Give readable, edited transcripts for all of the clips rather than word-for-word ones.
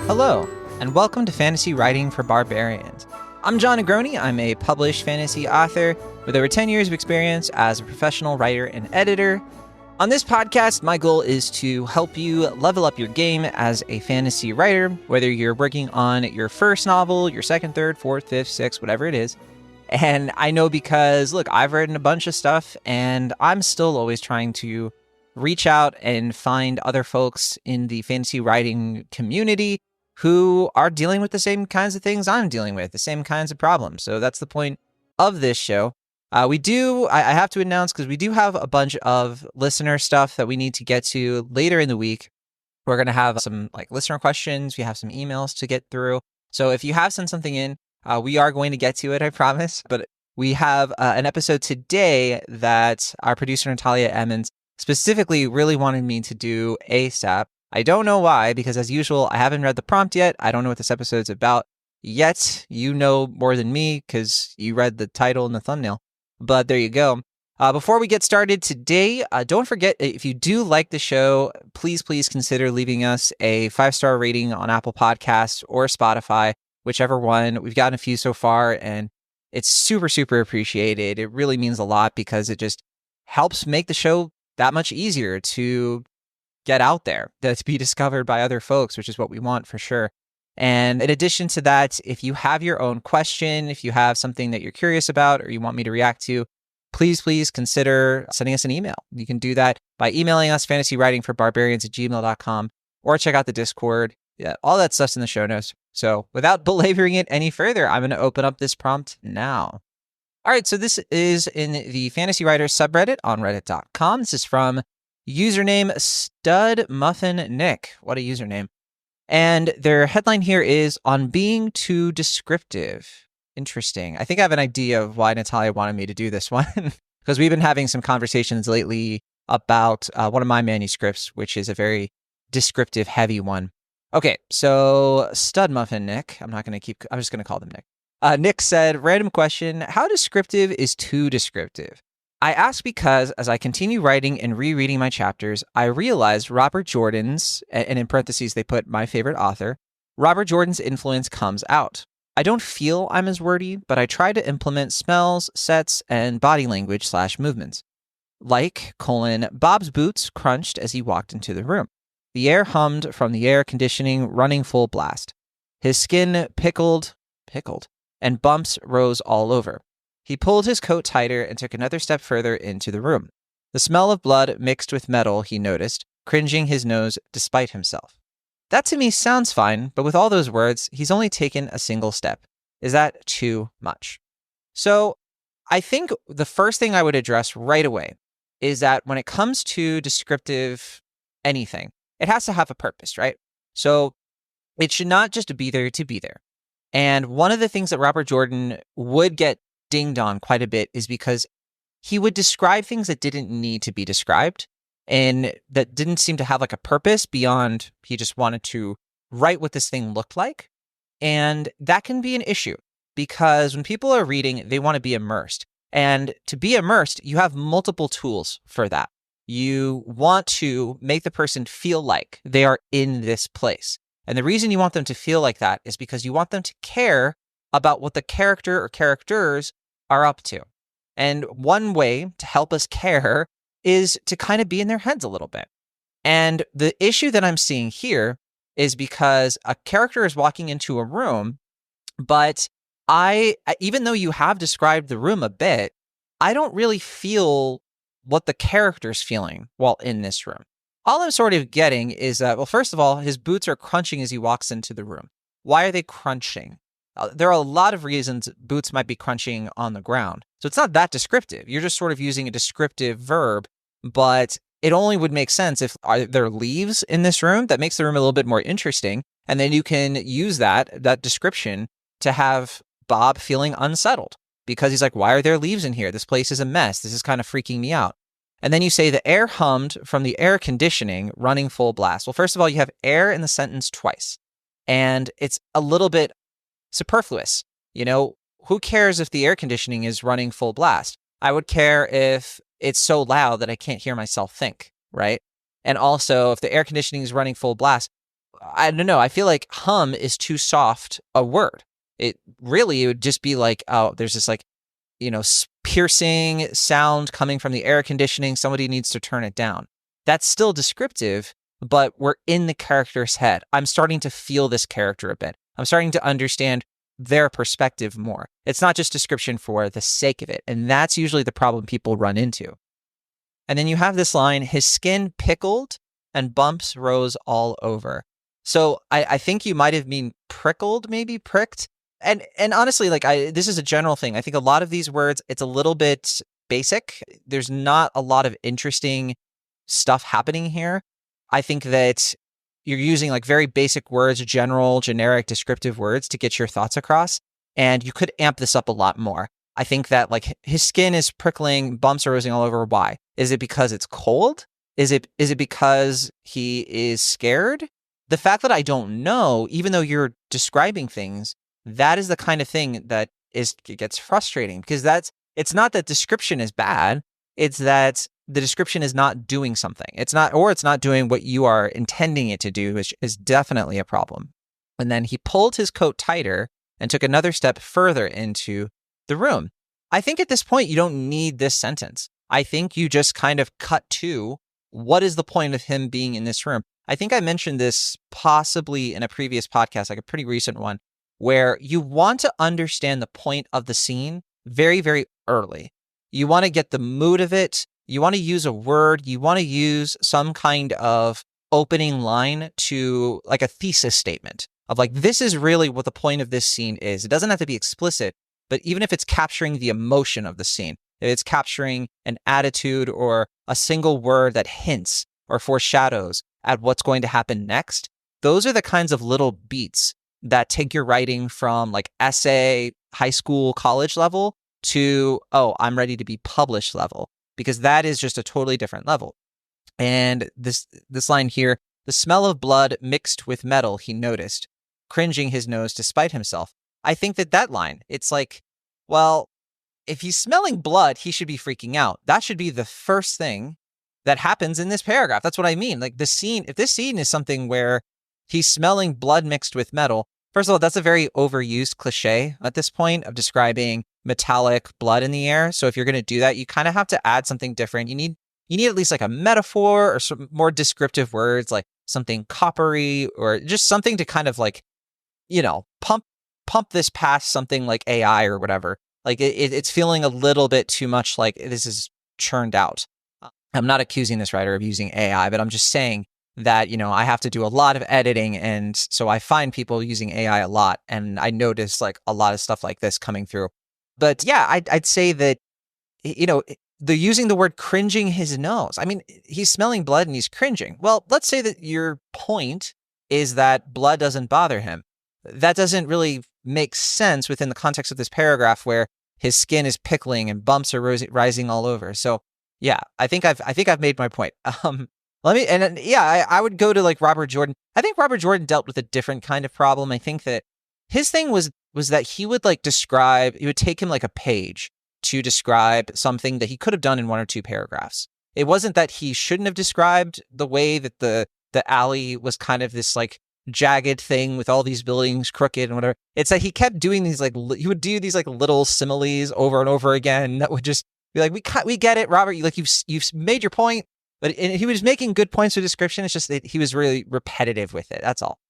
Hello, and welcome to Fantasy Writing for Barbarians. I'm John Negroni. I'm a published fantasy author with over 10 years of experience as a professional writer and editor. On this podcast, my goal is to help you level up your game as a fantasy writer, whether you're working on your first novel, your second, third, fourth, fifth, sixth, whatever it is. And I know because, look, I've written a bunch of stuff, and I'm still always trying to reach out and find other folks in the fantasy writing community who are dealing with the same kinds of things I'm dealing with, the same kinds of problems. So that's the point of this show. I have to announce, because we do have a bunch of listener stuff that we need to get to later in the week. We're going to have some listener questions. We have some emails to get through. So if you have sent something in, we are going to get to it, I promise. But we have an episode today that our producer, Natalia Emmons, specifically really wanted me to do ASAP. I don't know why, because as usual, I haven't read the prompt yet. I don't know what this episode's about yet. You know more than me because you read the title and the thumbnail. But there you go. Before we get started today, don't forget, if you do like the show, please consider leaving us a 5-star rating on Apple Podcasts or Spotify, whichever one. We've gotten a few so far, and it's super appreciated. It really means a lot because it just helps make the show that much easier to get out there, to be discovered by other folks, which is what we want for sure. And in addition to that, if you have your own question, if you have something that you're curious about or you want me to react to, please consider sending us an email. You can do that by emailing us fantasywritingforbarbarians@gmail.com, or check out the Discord. Yeah, all that stuff's in the show notes. So without belaboring it any further, I'm going to open up this prompt now. All right, so this is in the Fantasy Writers subreddit on reddit.com. This is from username StudMuffinNick. What a username. And their headline here is, "On being too descriptive." Interesting. I think I have an idea of why Natalia wanted me to do this one, because we've been having some conversations lately about one of my manuscripts, which is a very descriptive heavy one. Okay, so StudMuffinNick, I'm just going to call them Nick. Nick said, random question, how descriptive is too descriptive? I ask because as I continue writing and rereading my chapters, I realized Robert Jordan's, and in parentheses they put my favorite author, Robert Jordan's influence comes out. I don't feel I'm as wordy, but I try to implement smells, sets, and body language / movements. Bob's boots crunched as he walked into the room. The air hummed from the air conditioning running full blast. His skin pickled, and bumps rose all over. He pulled his coat tighter and took another step further into the room. The smell of blood mixed with metal, he noticed, cringing his nose despite himself. That to me sounds fine, but with all those words, he's only taken a single step. Is that too much? So I think the first thing I would address right away is that when it comes to descriptive anything, it has to have a purpose, right? So it should not just be there to be there. And one of the things that Robert Jordan would get dinged on quite a bit is because he would describe things that didn't need to be described and that didn't seem to have a purpose beyond he just wanted to write what this thing looked like. And that can be an issue because when people are reading, they want to be immersed. And to be immersed, you have multiple tools for that. You want to make the person feel like they are in this place. And the reason you want them to feel like that is because you want them to care about what the character or characters are up to. And one way to help us care is to kind of be in their heads a little bit. And the issue that I'm seeing here is because a character is walking into a room, but even though you have described the room a bit, I don't really feel what the character's feeling while in this room. All I'm sort of getting is that, well, first of all, his boots are crunching as he walks into the room. Why are they crunching? There are a lot of reasons boots might be crunching on the ground. So it's not that descriptive. You're just sort of using a descriptive verb, but it only would make sense if are there leaves in this room. That makes the room a little bit more interesting. And then you can use that description to have Bob feeling unsettled because he's like, why are there leaves in here? This place is a mess. This is kind of freaking me out. And then you say the air hummed from the air conditioning running full blast. Well, first of all, you have air in the sentence twice. And it's a little bit superfluous. Who cares if the air conditioning is running full blast? I would care if it's so loud that I can't hear myself think, right? And also, if the air conditioning is running full blast, I don't know. I feel like hum is too soft a word. It would just be like, oh, there's this like, piercing sound coming from the air conditioning. Somebody needs to turn it down. That's still descriptive, but we're in the character's head. I'm starting to feel this character a bit. I'm starting to understand their perspective more. It's not just description for the sake of it. And that's usually the problem people run into. And then you have this line, his skin pickled and bumps rose all over. So I think you might have mean prickled, maybe pricked. And honestly, this is a general thing. I think a lot of these words, it's a little bit basic. There's not a lot of interesting stuff happening here. I think that you're using like very basic words, general, generic, descriptive words to get your thoughts across. And you could amp this up a lot more. I think that like his skin is prickling, bumps are rising all over. Why? Is it because it's cold? Is it because he is scared? The fact that I don't know, even though you're describing things, that is the kind of thing that gets frustrating, because it's not that description is bad. It's that the description is not doing something. It's not doing what you are intending it to do, which is definitely a problem. And then he pulled his coat tighter and took another step further into the room. I think at this point, you don't need this sentence. I think you just kind of cut to what is the point of him being in this room. I think I mentioned this possibly in a previous podcast, like a pretty recent one, where you want to understand the point of the scene very, very early. You want to get the mood of it. You want to use a word. You want to use some kind of opening line to like a thesis statement of like, this is really what the point of this scene is. It doesn't have to be explicit, but even if it's capturing the emotion of the scene, if it's capturing an attitude or a single word that hints or foreshadows at what's going to happen next, those are the kinds of little beats that take your writing from like essay, high school, college level to, oh, I'm ready to be published level, because that is just a totally different level. And this line here, the smell of blood mixed with metal, he noticed, cringing his nose to spite himself. I think that line, it's like, well, if he's smelling blood, he should be freaking out. That should be the first thing that happens in this paragraph. That's what I mean. Like the scene, if this scene is something where he's smelling blood mixed with metal, first of all, that's a very overused cliche at this point of describing metallic blood in the air. So if you're going to do that, you kind of have to add something different. You need at least like a metaphor or some more descriptive words, like something coppery or just something to kind of like, pump this past something like AI or whatever. Like it's feeling a little bit too much like this is churned out. I'm not accusing this writer of using AI, but I'm just saying that, I have to do a lot of editing. And so I find people using AI a lot. And I notice like a lot of stuff like this coming through. But yeah, I'd say that, the using the word cringing his nose. I mean, he's smelling blood and he's cringing. Well, let's say that your point is that blood doesn't bother him. That doesn't really make sense within the context of this paragraph where his skin is pickling and bumps are rising all over. So yeah, I think I've made my point. I would go to like Robert Jordan. I think Robert Jordan dealt with a different kind of problem. I think that his thing was that he would like describe, it would take him like a page to describe something that he could have done in one or two paragraphs. It wasn't that he shouldn't have described the way that the alley was kind of this like jagged thing with all these buildings crooked and whatever. It's that he kept doing these like, he would do these like little similes over and over again that would just be like, we get it, Robert. You've made your point. But he was making good points of description. It's just that he was really repetitive with it. That's all.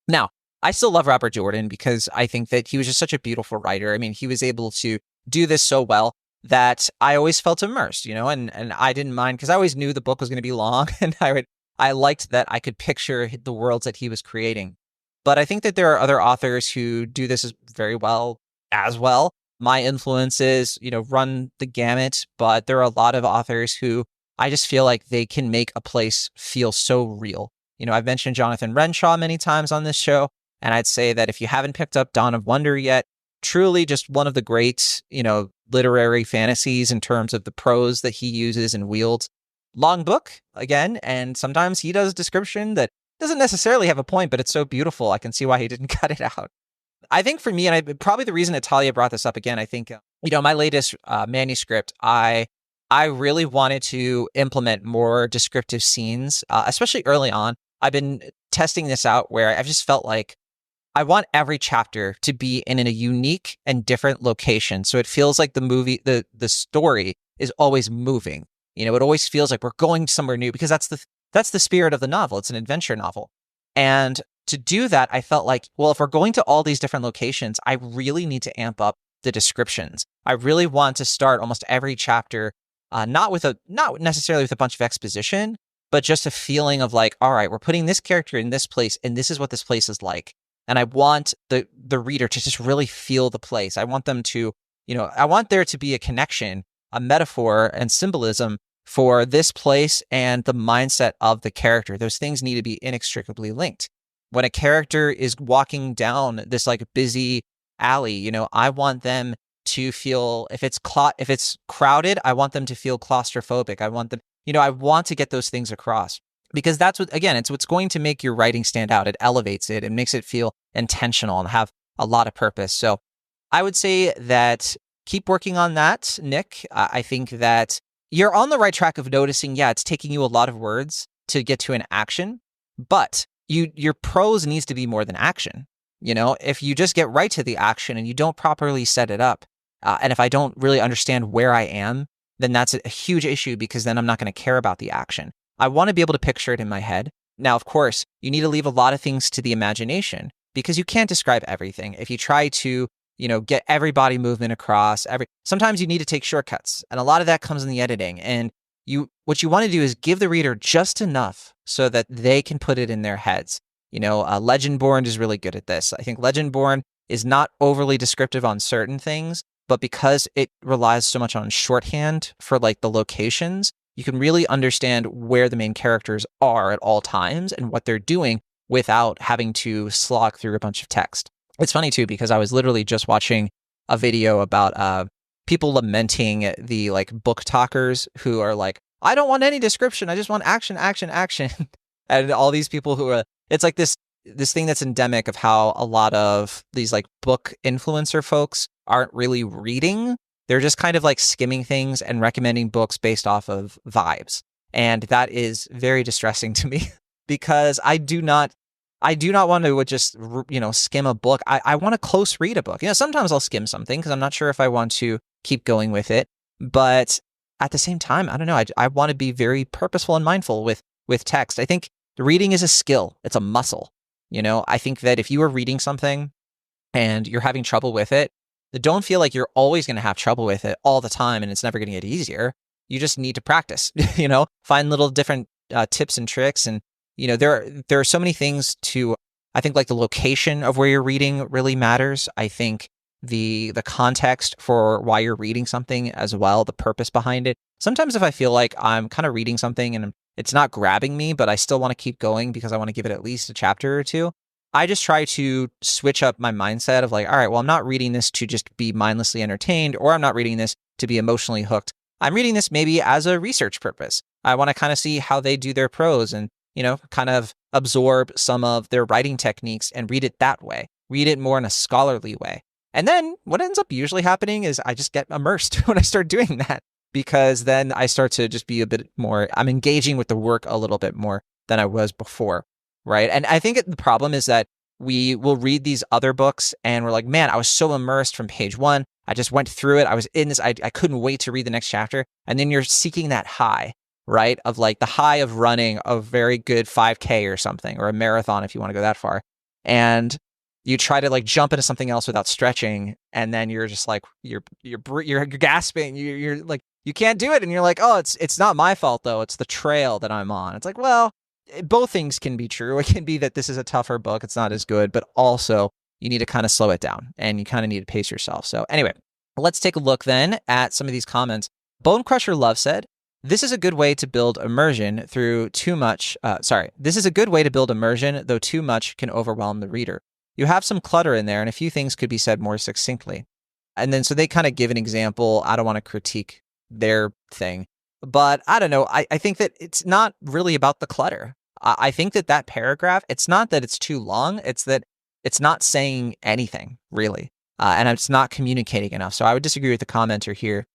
Now, I still love Robert Jordan because I think that he was just such a beautiful writer. I mean, he was able to do this so well that I always felt immersed, and I didn't mind because I always knew the book was going to be long, and I liked that I could picture the worlds that he was creating. But I think that there are other authors who do this very well as well. My influences, run the gamut, but there are a lot of authors who I just feel like they can make a place feel so real. I've mentioned Jonathan Renshaw many times on this show, and I'd say that if you haven't picked up Dawn of Wonder yet, truly just one of the great, literary fantasies in terms of the prose that he uses and wields. Long book, again, and sometimes he does description that doesn't necessarily have a point, but it's so beautiful, I can see why he didn't cut it out. I think for me, and probably the reason Natalia brought this up again, I think, my latest manuscript, I really wanted to implement more descriptive scenes, especially early on. I've been testing this out where I've just felt like I want every chapter to be in a unique and different location. So it feels like the story is always moving. It always feels like we're going somewhere new because that's the spirit of the novel. It's an adventure novel. And to do that, I felt like, well, if we're going to all these different locations, I really need to amp up the descriptions. I really want to start almost every chapter, not necessarily with a bunch of exposition, but just a feeling of like, all right, we're putting this character in this place, and this is what this place is like. And I want the reader to just really feel the place. I want them to, I want there to be a connection, a metaphor and symbolism for this place and the mindset of the character. Those things need to be inextricably linked. When a character is walking down this like busy alley, I want them to feel, if it's crowded, I want them to feel claustrophobic. I want them, I want to get those things across because it's what's going to make your writing stand out. It elevates it. It makes it feel intentional and have a lot of purpose. So I would say that keep working on that, Nick. I think that you're on the right track of noticing, it's taking you a lot of words to get to an action, but your prose needs to be more than action. If you just get right to the action and you don't properly set it up, and if I don't really understand where I am, then that's a huge issue because then I'm not going to care about the action. I want to be able to picture it in my head. Now, of course, you need to leave a lot of things to the imagination because you can't describe everything. If you try to get every body movement across, sometimes you need to take shortcuts. And a lot of that comes in the editing. And what you want to do is give the reader just enough so that they can put it in their heads. Legendborn is really good at this. I think Legendborn is not overly descriptive on certain things, but because it relies so much on shorthand for like the locations, you can really understand where the main characters are at all times and what they're doing without having to slog through a bunch of text. It's funny too, because I was literally just watching a video about people lamenting the like book talkers who are like, I don't want any description. I just want action, action, action. And all these people who are, it's like this thing that's endemic of how a lot of these like book influencer folks aren't really reading. They're just kind of like skimming things and recommending books based off of vibes. And that is very distressing to me because I do not want to just, skim a book. I want to close read a book. Sometimes I'll skim something because I'm not sure if I want to keep going with it. But at the same time, I don't know. I want to be very purposeful and mindful with text. I think reading is a skill. It's a muscle. I think that if you are reading something and you're having trouble with it, don't feel like you're always going to have trouble with it all the time and it's never going to get easier. You just need to practice, find little different tips and tricks. And, there are so many things I think like the location of where you're reading really matters. I think the context for why you're reading something as well, the purpose behind it. Sometimes if I feel like I'm kind of reading something and it's not grabbing me, but I still want to keep going because I want to give it at least a chapter or two, I just try to switch up my mindset of like, all right, well, I'm not reading this to just be mindlessly entertained, or I'm not reading this to be emotionally hooked. I'm reading this maybe as a research purpose. I want to kind of see how they do their prose and, kind of absorb some of their writing techniques and read it that way, read it more in a scholarly way. And then what ends up usually happening is I just get immersed when I start doing that, because then I start to just be a bit more, I'm engaging with the work a little bit more than I was before. Right. And I think the problem is that we will read these other books and we're like, man, I was so immersed from page one. I just went through it. I was in this. I couldn't wait to read the next chapter. And then you're seeking that high, right? Of like the high of running a very good 5K or something, or a marathon if you want to go that far. And you try to like jump into something else without stretching. And then you're just like, you're gasping. You're like, you can't do it. And you're like, oh, it's not my fault though. It's the trail that I'm on. It's like, well, both things can be true. It can be that this is a tougher book. It's not as good, but also you need to kind of slow it down and you kind of need to pace yourself. So anyway, let's take a look then at some of these comments. Bone Crusher Love said, this is a good way to build immersion through too much. This is a good way to build immersion, though too much can overwhelm the reader. You have some clutter in there and a few things could be said more succinctly. And then so they kind of give an example. I don't want to critique their thing, but I don't know. I think that it's not really about the clutter. I think that paragraph, it's not that it's too long. It's that it's not saying anything really. And it's not communicating enough. So I would disagree with the commenter here.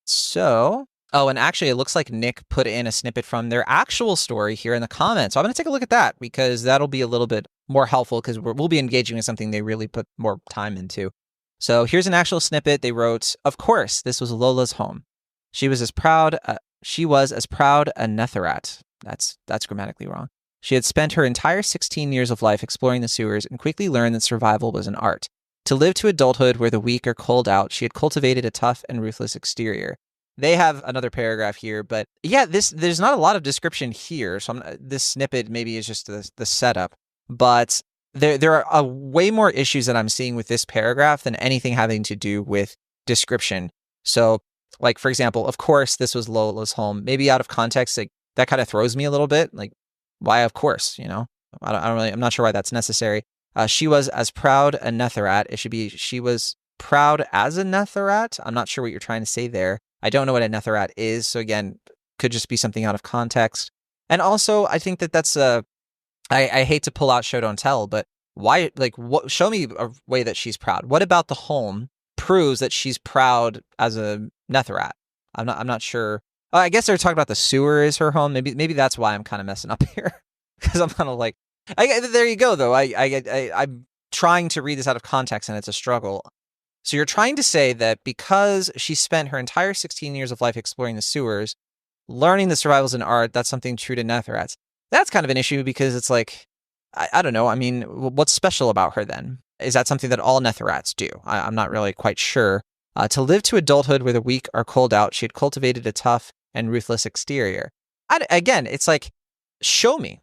So Oh, and actually, it looks like Nick put in a snippet from their actual story here in the comments. So I'm going to take a look at that because that'll be a little bit more helpful because we'll be engaging with something they really put more time into. So here's an actual snippet. They wrote, "Of course, this was Lola's home. She was as proud. She was as proud a Netherat." That's grammatically wrong. "She had spent her entire 16 years of life exploring the sewers and quickly learned that survival was an art. To live to adulthood where the weak are culled out, she had cultivated a tough and ruthless exterior." They have another paragraph here, but yeah, there's not a lot of description here. So this snippet maybe is just the setup, but there are way more issues that I'm seeing with this paragraph than anything having to do with description. So, like for example, of course, this was Lola's home. Maybe out of context, like that kind of throws me a little bit. Like, why? Of course, I don't really. I'm not sure why that's necessary. She was as proud a Netherat. It should be she was proud as a Netherat. I'm not sure what you're trying to say there. I don't know what a Netherat is, so again, could just be something out of context. And also, I think that's I hate to pull out show don't tell, but why? Like, what? Show me a way that she's proud. What about the home proves that she's proud as a Netherat? I'm not sure. Oh, I guess they're talking about the sewer is her home. Maybe that's why I'm kind of messing up here because I'm kind of like, there you go though. I'm trying to read this out of context and it's a struggle. So you're trying to say that because she spent her entire 16 years of life exploring the sewers, learning that survival is an art, that's something true to Netherats. That's kind of an issue because it's like, I don't know. I mean, what's special about her then? Is that something that all Netherats do? I'm not really quite sure. To live to adulthood where the weak are culled out, she had cultivated a tough and ruthless exterior. Again, it's like, show me,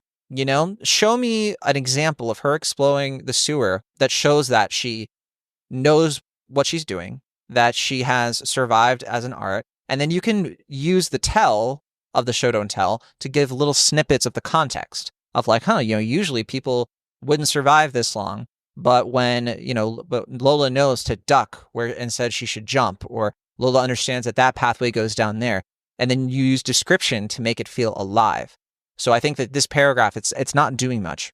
show me an example of her exploring the sewer that shows that she knows what she's doing, that she has survived as an art, and then you can use the tell of the show don't tell to give little snippets of the context of like, usually people wouldn't survive this long, but when, but Lola knows to duck where instead she should jump, or Lola understands that pathway goes down there, and then you use description to make it feel alive. So I think that this paragraph, it's not doing much.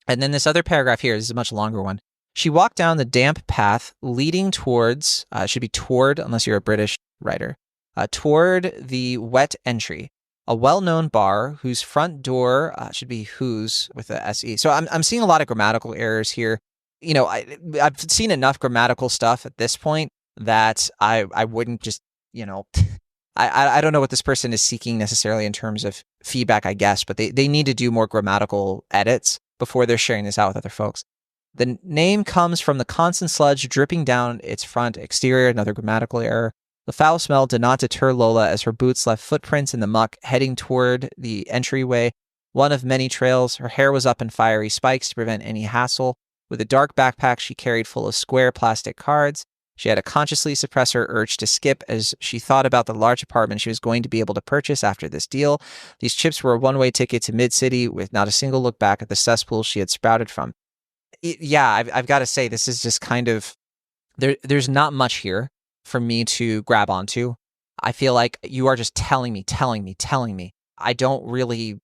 And then this other paragraph here is a much longer one. She walked down the damp path leading towards, should be toward, unless you're a British writer, toward the wet entry, a well-known bar whose front door should be whose with a SE. So I'm seeing a lot of grammatical errors here. I've seen enough grammatical stuff at this point that I wouldn't just, I don't know what this person is seeking necessarily in terms of feedback, I guess, but they need to do more grammatical edits before they're sharing this out with other folks. The name comes from the constant sludge dripping down its front exterior, another grammatical error. The foul smell did not deter Lola as her boots left footprints in the muck heading toward the entryway, one of many trails. Her hair was up in fiery spikes to prevent any hassle. With a dark backpack she carried full of square plastic cards. She had to consciously suppress her urge to skip as she thought about the large apartment she was going to be able to purchase after this deal. These chips were a one-way ticket to Mid-City with not a single look back at the cesspool she had sprouted from. Yeah, I've got to say, this is just kind of, there's not much here for me to grab onto. I feel like you are just telling me. I don't really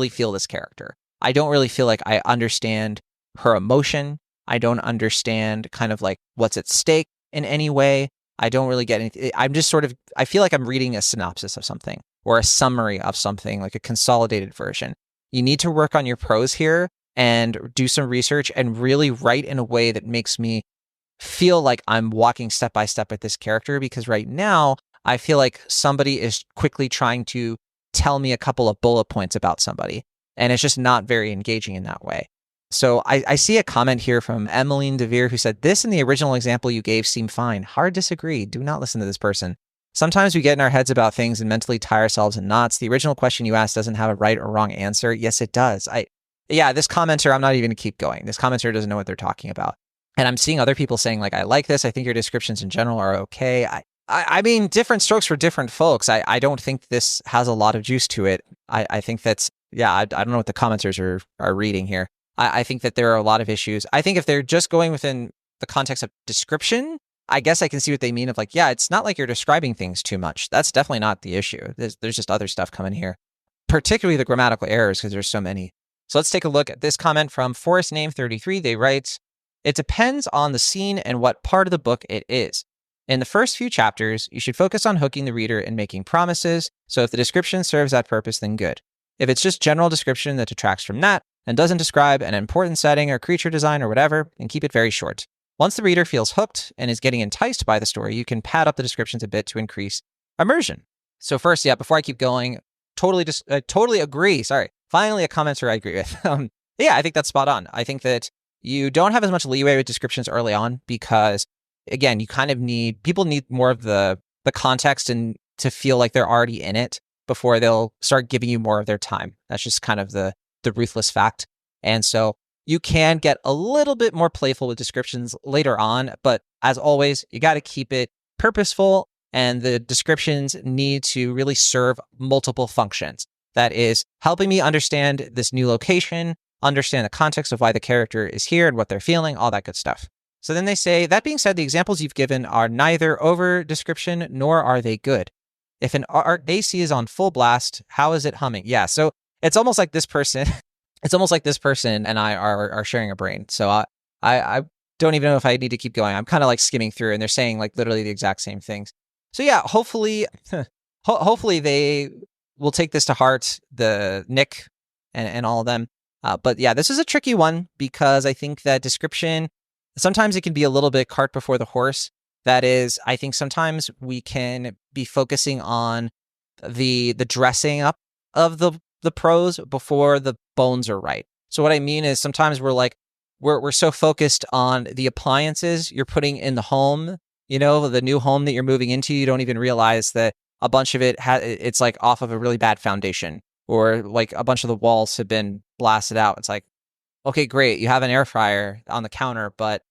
feel this character. I don't really feel like I understand her emotion. I don't understand kind of like what's at stake in any way. I don't really get anything. I'm just I feel like I'm reading a synopsis of something or a summary of something, like a consolidated version. You need to work on your prose here and do some research and really write in a way that makes me feel like I'm walking step by step with this character, because right now I feel like somebody is quickly trying to tell me a couple of bullet points about somebody, and it's just not very engaging in that way. So I see a comment here from Emmeline DeVere who said, "This and the original example you gave seem fine. Hard disagree. Do not listen to this person. Sometimes we get in our heads about things and mentally tie ourselves in knots. The original question you asked doesn't have a right or wrong answer." Yes, it does. This commenter, I'm not even going to keep going. This commenter doesn't know what they're talking about. And I'm seeing other people saying, like, I like this. I think your descriptions in general are okay. I mean, different strokes for different folks. I don't think this has a lot of juice to it. I think that's, I don't know what the commenters are reading here. I think that there are a lot of issues. I think if they're just going within the context of description, I guess I can see what they mean of like, it's not like you're describing things too much. That's definitely not the issue. There's just other stuff coming here, particularly the grammatical errors, because there's so many. So let's take a look at this comment from Forest Name 33. They write, "It depends on the scene and what part of the book it is. In the first few chapters, you should focus on hooking the reader and making promises, so if the description serves that purpose, then good. If it's just general description that detracts from that and doesn't describe an important setting or creature design or whatever, then keep it very short. Once the reader feels hooked and is getting enticed by the story, you can pad up the descriptions a bit to increase immersion. So first, before I keep going, totally agree. Sorry. Finally, a commenter I agree with. I think that's spot on. I think that you don't have as much leeway with descriptions early on because, again, you kind of people need more of the context and to feel like they're already in it before they'll start giving you more of their time. That's just kind of the ruthless fact. And so you can get a little bit more playful with descriptions later on, but as always, you got to keep it purposeful, and the descriptions need to really serve multiple functions. That is helping me understand this new location, understand the context of why the character is here and what they're feeling, all that good stuff. So then they say, that being said, the examples you've given are neither over description nor are they good. If an art AC is on full blast, how is it humming? Yeah, so it's almost like this person and I are sharing a brain. So I don't even know if I need to keep going. I'm kind of like skimming through, and they're saying like literally the exact same things. So yeah, hopefully they will take this to heart, the Nick and all of them. But yeah, this is a tricky one because I think that description, sometimes it can be a little bit cart before the horse. That is, I think sometimes we can be focusing on the dressing up of the prose before the bones are right. So what I mean is sometimes we're so focused on the appliances you're putting in the home, the new home that you're moving into, you don't even realize that a bunch of it's like off of a really bad foundation, or like a bunch of the walls have been blasted out. It's like, okay, great, you have an air fryer on the counter, but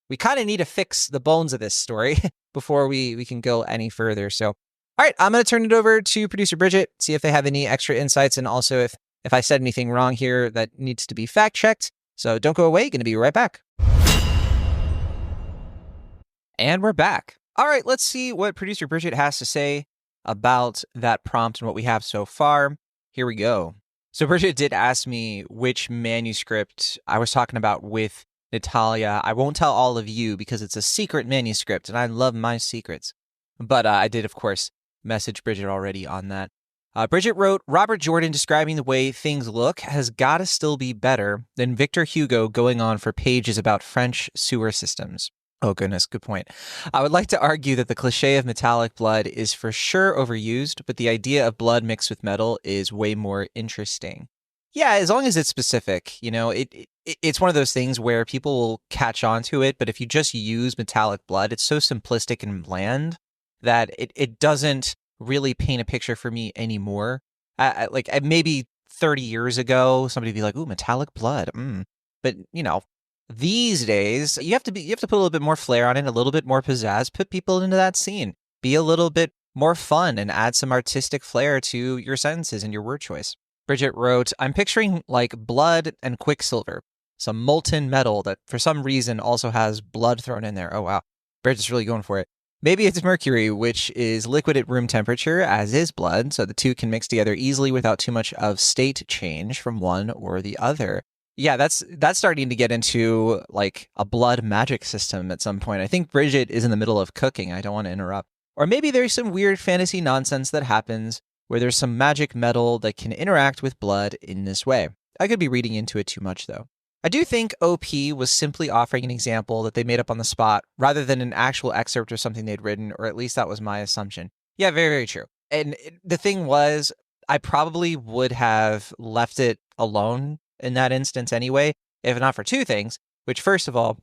we kind of need to fix the bones of this story before we can go any further. So, all right, I'm going to turn it over to producer Bridget, see if they have any extra insights, and also if I said anything wrong here that needs to be fact checked. So don't go away, going to be right back. And we're back. All right, let's see what producer Bridget has to say about that prompt and what we have so far. Here we go. So Bridget did ask me which manuscript I was talking about with Natalia. I won't tell all of you because it's a secret manuscript, and I love my secrets. But I did, of course, message Bridget already on that. Bridget wrote, Robert Jordan describing the way things look has got to still be better than Victor Hugo going on for pages about French sewer systems. Oh, goodness, good point. I would like to argue that the cliche of metallic blood is for sure overused, but the idea of blood mixed with metal is way more interesting. Yeah, as long as it's specific, it's one of those things where people will catch on to it, but if you just use metallic blood, it's so simplistic and bland that it doesn't really paint a picture for me anymore. Like maybe 30 years ago, somebody would be like, ooh, metallic blood. But, these days, you have to put a little bit more flair on it, a little bit more pizzazz, put people into that scene, be a little bit more fun, and add some artistic flair to your sentences and your word choice. Bridget wrote, I'm picturing like blood and quicksilver, some molten metal that for some reason also has blood thrown in there. Oh, wow. Bridget's really going for it. Maybe it's mercury, which is liquid at room temperature, as is blood, so the two can mix together easily without too much of state change from one or the other. Yeah, that's starting to get into like a blood magic system at some point. I think Bridget is in the middle of cooking. I don't want to interrupt. Or maybe there's some weird fantasy nonsense that happens where there's some magic metal that can interact with blood in this way. I could be reading into it too much, though. I do think OP was simply offering an example that they made up on the spot rather than an actual excerpt of something they'd written, or at least that was my assumption. Yeah, very, very true. And the thing was, I probably would have left it alone in that instance anyway, if not for two things, which first of all,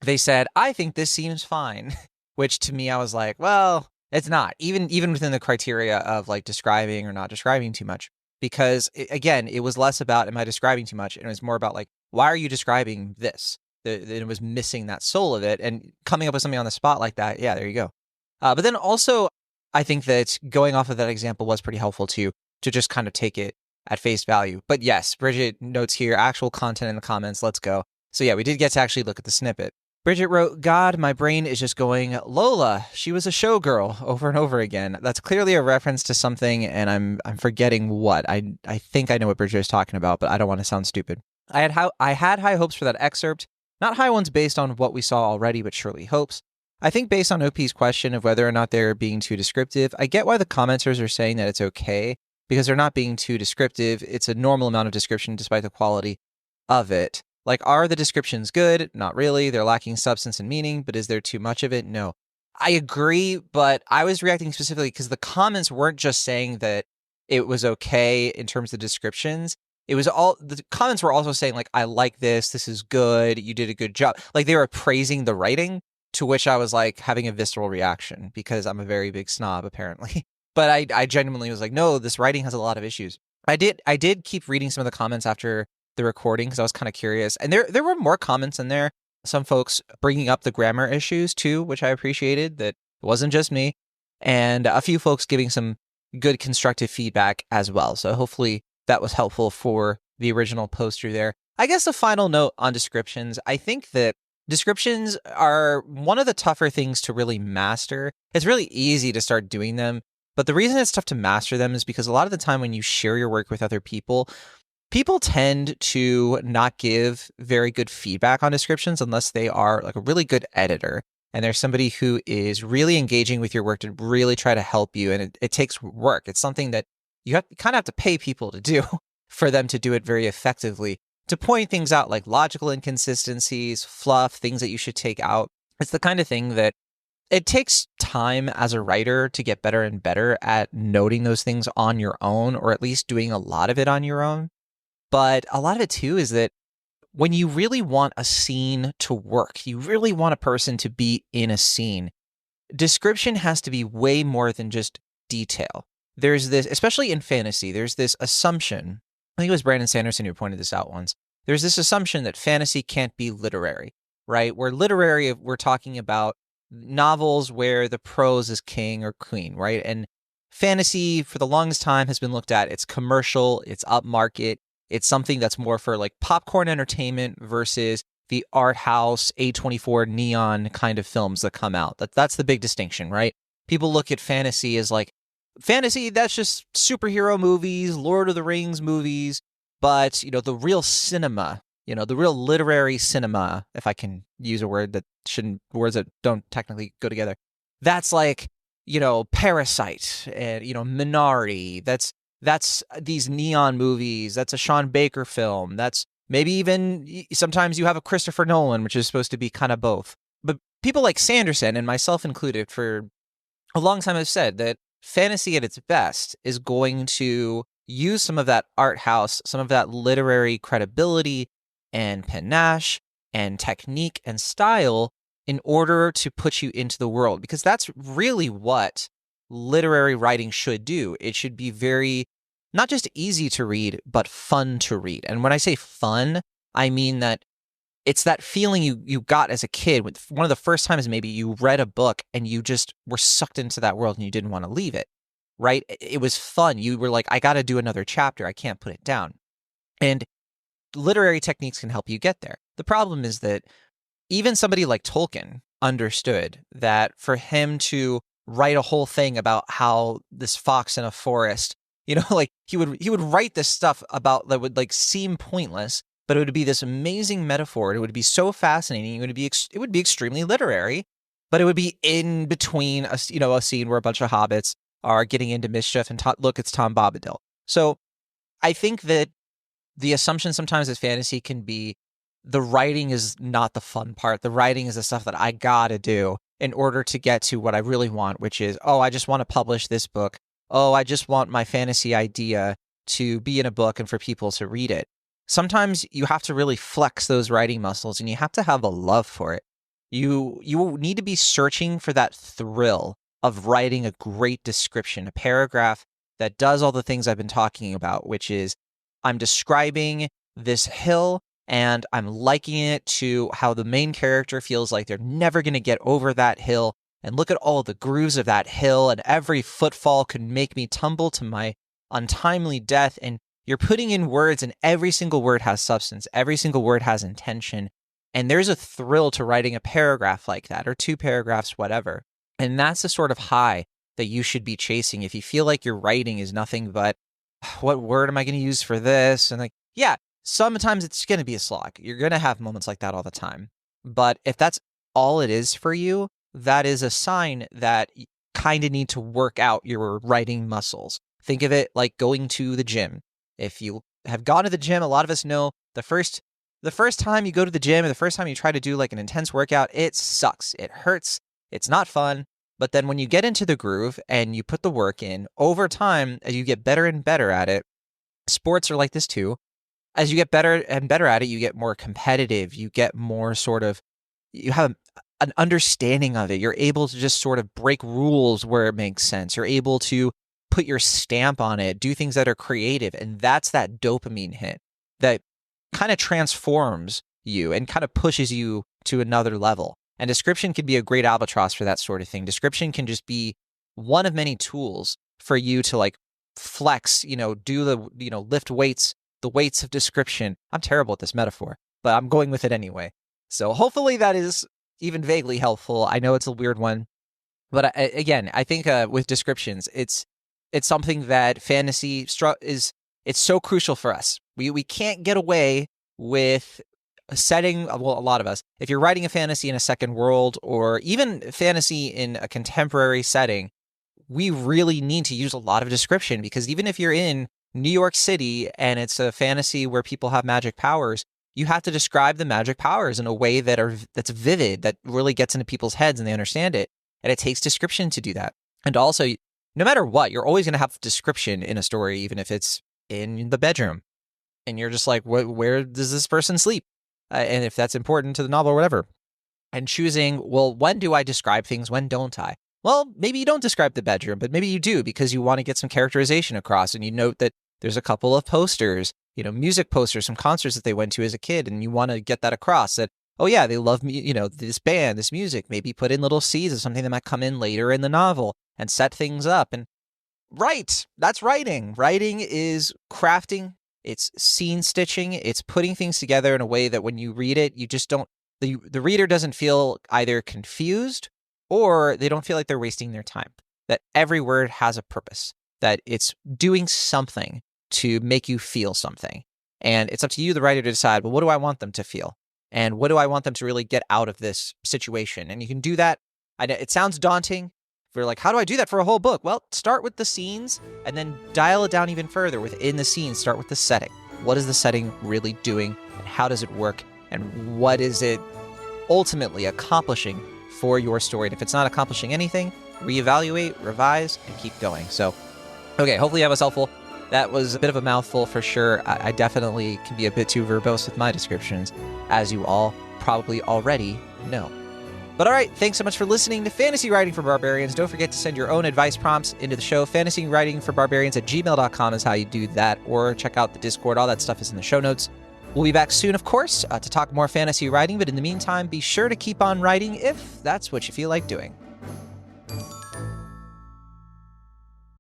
they said, I think this seems fine, which to me, I was like, well, it's not, even within the criteria of like describing or not describing too much, because again, it was less about, am I describing too much? And it was more about like, why are you describing this? It was missing that soul of it, and coming up with something on the spot like that. Yeah, there you go. But then also, I think that going off of that example was pretty helpful too, to just kind of take it at face value. But yes, Bridget notes here, actual content in the comments, let's go. So yeah, we did get to actually look at the snippet. Bridget wrote, God, my brain is just going, Lola, she was a showgirl, over and over again. That's clearly a reference to something, and I'm forgetting what. I think I know what Bridget is talking about, but I don't want to sound stupid. I had high hopes for that excerpt. Not high ones based on what we saw already, but surely hopes. I think based on OP's question of whether or not they're being too descriptive, I get why the commenters are saying that it's okay because they're not being too descriptive. It's a normal amount of description despite the quality of it. Like, are the descriptions good? Not really. They're lacking substance and meaning, but is there too much of it? No. I agree, but I was reacting specifically because the comments weren't just saying that it was okay in terms of descriptions. It was the comments were also saying, like, I like this. This is good. You did a good job. Like, they were praising the writing, to which I was like having a visceral reaction because I'm a very big snob, apparently. But I genuinely was like, no, this writing has a lot of issues. I did keep reading some of the comments after the recording because I was kind of curious. And there were more comments in there. Some folks bringing up the grammar issues too, which I appreciated, that it wasn't just me. And a few folks giving some good constructive feedback as well. So hopefully that was helpful for the original poster there. I guess a final note on descriptions. I think that descriptions are one of the tougher things to really master. It's really easy to start doing them, but the reason it's tough to master them is because a lot of the time when you share your work with other people, people tend to not give very good feedback on descriptions unless they are like a really good editor and there's somebody who is really engaging with your work to really try to help you. And it takes work. It's something that you kind of have to pay people to do for them to do it very effectively, to point things out like logical inconsistencies, fluff, things that you should take out. It's the kind of thing that it takes time as a writer to get better and better at noting those things on your own, or at least doing a lot of it on your own. But a lot of it too is that when you really want a scene to work, you really want a person to be in a scene, description has to be way more than just detail. There's this, especially in fantasy, there's this assumption, I think it was Brandon Sanderson who pointed this out once, there's this assumption that fantasy can't be literary, right? Where literary, we're talking about novels where the prose is king or queen, right? And fantasy for the longest time has been looked at, it's commercial, it's upmarket, it's something that's more for like popcorn entertainment versus the art house A24 neon kind of films that come out. That's the big distinction, right? People look at fantasy as like, fantasy, that's just superhero movies, Lord of the Rings movies, but, you know, the real cinema, you know, the real literary cinema, if I can use a word that shouldn't, words that don't technically go together, that's like, you know, Parasite and, you know, Minari, that's these neon movies, that's a Sean Baker film, that's maybe even sometimes you have a Christopher Nolan, which is supposed to be kind of both. But people like Sanderson, and myself included, for a long time have said that fantasy at its best is going to use some of that art house, some of that literary credibility and panache and technique and style in order to put you into the world, because that's really what literary writing should do. It should be very, not just easy to read, but fun to read. And when I say fun, I mean that it's that feeling you got as a kid. One of the first times maybe you read a book and you just were sucked into that world and you didn't want to leave it, right? It was fun. You were like, I got to do another chapter. I can't put it down. And literary techniques can help you get there. The problem is that even somebody like Tolkien understood that for him to write a whole thing about how this fox in a forest, you know, like he would write this stuff about that would like seem pointless, but it would be this amazing metaphor. It would be so fascinating. It would be extremely literary, but it would be in between a scene where a bunch of hobbits are getting into mischief and look, it's Tom Bombadil. So I think that the assumption sometimes that fantasy can be the writing is not the fun part. The writing is the stuff that I gotta do in order to get to what I really want, which is, oh, I just want to publish this book. Oh, I just want my fantasy idea to be in a book and for people to read it. Sometimes you have to really flex those writing muscles and you have to have a love for it. You need to be searching for that thrill of writing a great description, a paragraph that does all the things I've been talking about, which is I'm describing this hill and I'm likening it to how the main character feels like they're never going to get over that hill. And look at all the grooves of that hill, and every footfall could make me tumble to my untimely death. And you're putting in words, and every single word has substance. Every single word has intention. And there's a thrill to writing a paragraph like that, or 2 paragraphs, whatever. And that's the sort of high that you should be chasing. If you feel like your writing is nothing but, what word am I going to use for this? And like, yeah, sometimes it's going to be a slog. You're going to have moments like that all the time. But if that's all it is for you, that is a sign that you kind of need to work out your writing muscles. Think of it like going to the gym. If you have gone to the gym, a lot of us know the first time you go to the gym or the first time you try to do like an intense workout, it sucks. It hurts. It's not fun. But then when you get into the groove and you put the work in, over time, as you get better and better at it, sports are like this too. As you get better and better at it, you get more competitive. You get more you have an understanding of it. You're able to just sort of break rules where it makes sense. You're able to put your stamp on it, do things that are creative. And that's that dopamine hit that kind of transforms you and kind of pushes you to another level. And description can be a great albatross for that sort of thing. Description can just be one of many tools for you to like flex, do the, lift weights, the weights of description. I'm terrible at this metaphor, but I'm going with it anyway. So hopefully that is even vaguely helpful. I know it's a weird one, but again, I think with descriptions, it's something that fantasy it's so crucial for us. We can't get away with setting, well, a lot of us, if you're writing a fantasy in a second world or even fantasy in a contemporary setting, we really need to use a lot of description, because even if you're in New York City and it's a fantasy where people have magic powers, you have to describe the magic powers in a way that's vivid, that really gets into people's heads and they understand it. And it takes description to do that. And also, no matter what, you're always going to have description in a story, even if it's in the bedroom. And you're just like, where does this person sleep? And if that's important to the novel or whatever. And choosing, well, when do I describe things? When don't I? Well, maybe you don't describe the bedroom, but maybe you do because you want to get some characterization across. And you note that there's a couple of posters, music posters from concerts that they went to as a kid. And you want to get that across that, oh yeah, they love me, this band, this music. Maybe put in little seeds of something that might come in later in the novel and set things up. And that's writing. Writing is crafting. It's scene stitching. It's putting things together in a way that when you read it, you just don't, the reader doesn't feel either confused or they don't feel like they're wasting their time. That every word has a purpose, that it's doing something to make you feel something. And it's up to you, the writer, to decide, well, what do I want them to feel? And what do I want them to really get out of this situation? And you can do that. It sounds daunting. If you're like, how do I do that for a whole book? Well, start with the scenes and then dial it down even further within the scenes. Start with the setting. What is the setting really doing? And how does it work? And what is it ultimately accomplishing for your story? And if it's not accomplishing anything, reevaluate, revise, and keep going. So, okay, hopefully that was helpful. That was a bit of a mouthful for sure. I definitely can be a bit too verbose with my descriptions, as you all probably already know. But all right, thanks so much for listening to Fantasy Writing for Barbarians. Don't forget to send your own advice prompts into the show. fantasywritingforbarbarians@gmail.com is how you do that, or check out the Discord. All that stuff is in the show notes. We'll be back soon, of course, to talk more fantasy writing. But in the meantime, be sure to keep on writing if that's what you feel like doing.